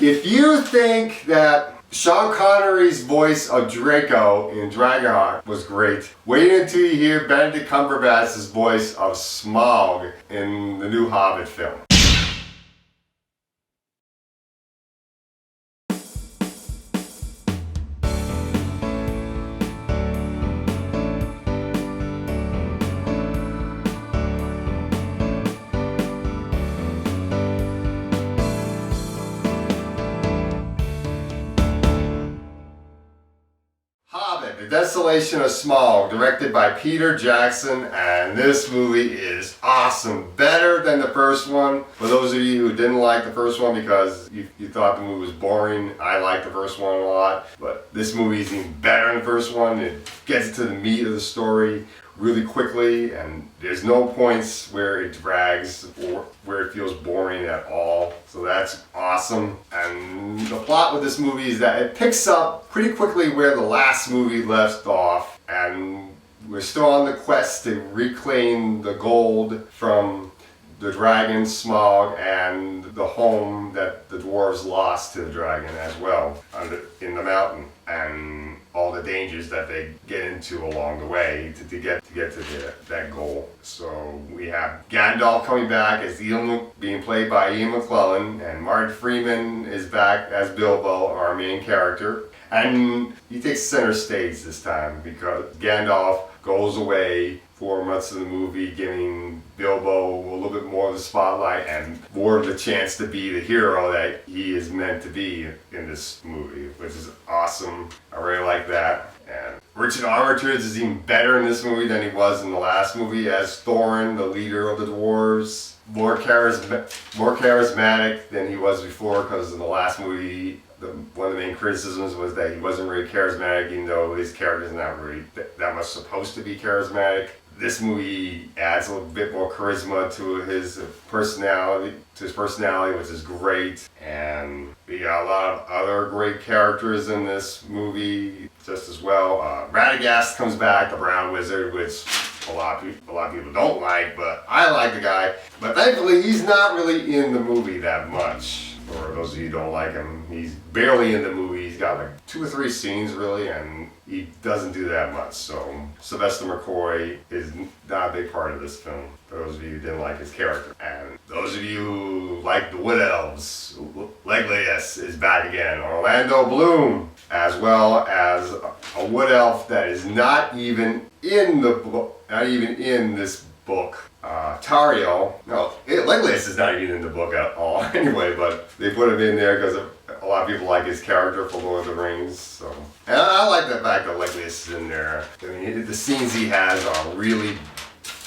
If you think that Sean Connery's voice of Draco in Dragonheart was great, wait until you hear Benedict Cumberbatch's voice of Smaug in the new Hobbit film. Hobbit The Desolation of Smaug, directed by Peter Jackson, and this movie is awesome. Better than the first one. For those of you who didn't like the first one because you thought the movie was boring, I liked the first one a lot, but this movie is even better than the first one. It gets to the meat of the story really quickly, and there's no points where it drags or where it feels boring at all. So that's awesome. And the plot with this movie is that it picks up pretty quickly where the last movie left off, and we're still on the quest to reclaim the gold from the dragon Smaug and the home that the dwarves lost to the dragon as well in the mountain, and all the dangers that they get into along the way to get to that goal. So we have Gandalf coming back as being played by Ian McClellan, and Martin Freeman is back as Bilbo, our main character. And he takes center stage this time because Gandalf goes away for months of the movie, giving Bilbo a little bit more of the spotlight and more of the chance to be the hero that he is meant to be in this movie, which is awesome. I really like that. And Richard Armitage is even better in this movie than he was in the last movie as Thorin, the leader of the dwarves. More charismatic than he was before, because in the last movie, one of the main criticisms was that he wasn't really charismatic, even though his character's not really that much supposed to be charismatic. This movie adds a little bit more charisma to his personality, which is great. And we got a lot of other great characters in this movie just as well. Radagast comes back, the Brown Wizard, which a lot of people don't like, but I like the guy. But thankfully, he's not really in the movie that much. For those of you who don't like him, he's barely in the movie. He's got like 2 or 3 scenes really, and he doesn't do that much. So Sylvester McCoy is not a big part of this film, for those of you who didn't like his character. And those of you who like the Wood Elves, Legolas is back again. Orlando Bloom, as well as a Wood Elf that is not even in the book, not even in this book. Tario, no, Legolas is not even in the book at all anyway, but they put him in there because a lot of people like his character for Lord of the Rings. So, and I like the fact that Legolas is in there. I mean, the scenes he has are really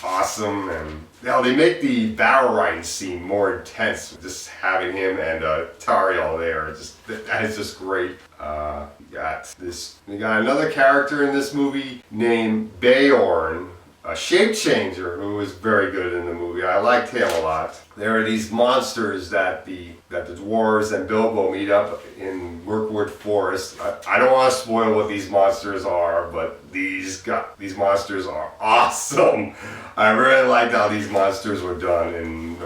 awesome, and they make the barrel riding scene more intense. Just having him and Tario there, that is just great. We got another character in this movie named Beorn, a shape changer who was very good in the movie. I liked him a lot. There are these monsters that the dwarves and Bilbo meet up in Mirkwood Forest. I don't want to spoil what these monsters are, but these monsters are awesome. I really liked how these monsters were done in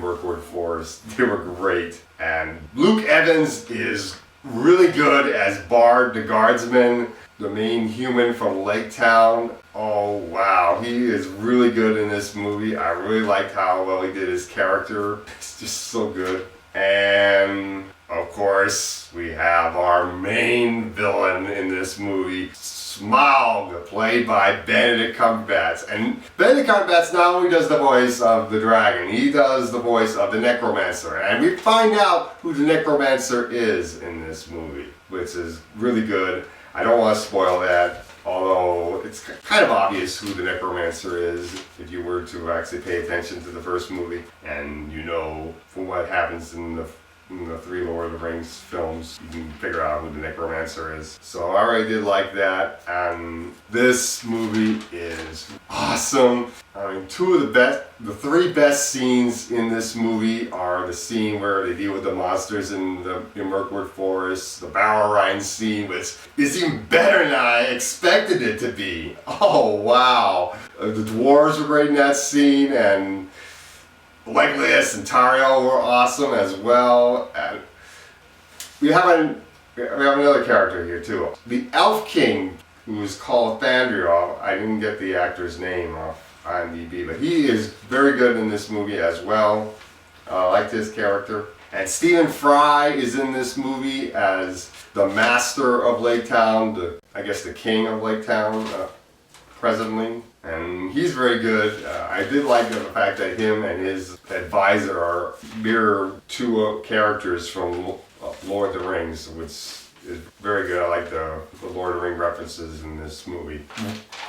Mirkwood Forest. They were great. And Luke Evans is really good as Bard the Guardsman, the main human from Lake Town. Oh wow, he is really good in this movie. I really liked how well he did his character. It's just so good. And of course, we have our main villain in this movie, Smaug, played by Benedict Cumberbatch. And Benedict Cumberbatch not only does the voice of the dragon, he does the voice of the necromancer. And we find out who the necromancer is in this movie, which is really good. I don't want to spoil that, although it's kind of obvious who the necromancer is if you were to actually pay attention to the first movie. And you know from what happens in the 3 Lord of the Rings films, you can figure out who the necromancer is. So I really did like that, and this movie is awesome. I mean, the 3 best scenes in this movie are the scene where they deal with the monsters in Mirkwood Forest, the barrel riding scene, which is even better than I expected it to be. Oh wow! The dwarves were great in that scene, and Legolas and Tario were awesome as well. And we have another character here too. The Elf King, who is called Thandriel. I didn't get the actor's name off IMDb, but he is very good in this movie as well. I liked his character. And Stephen Fry is in this movie as the master of Lake Town, I guess the king of Lake Town, presently. And he's very good. I did like the fact that him and his advisor are mirror two characters from Lord of the Rings, which is very good. I like the Lord of the Rings references in this movie.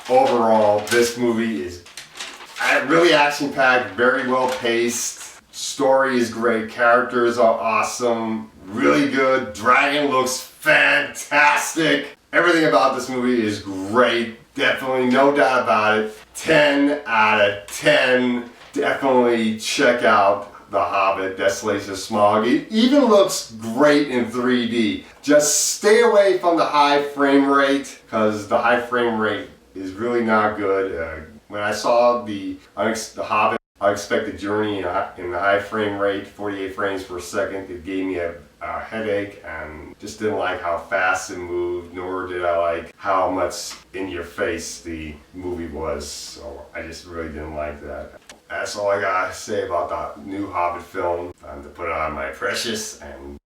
Overall, this movie is really action-packed, very well paced. Story is great, characters are awesome, really good. Dragon looks fantastic. Everything about this movie is great. Definitely, no doubt about it. 10 out of 10. Definitely check out The Hobbit, Desolation of Smaug. It even looks great in 3D. Just stay away from the high frame rate, because the high frame rate is really not good. When I saw the Hobbit, Unexpected Journey in the high frame rate, 48 frames per second, it gave me a headache, and just didn't like how fast it moved, nor did I like how much in your face the movie was. So I just really didn't like that. That's all I gotta say about the new Hobbit film. Time to put it on my precious and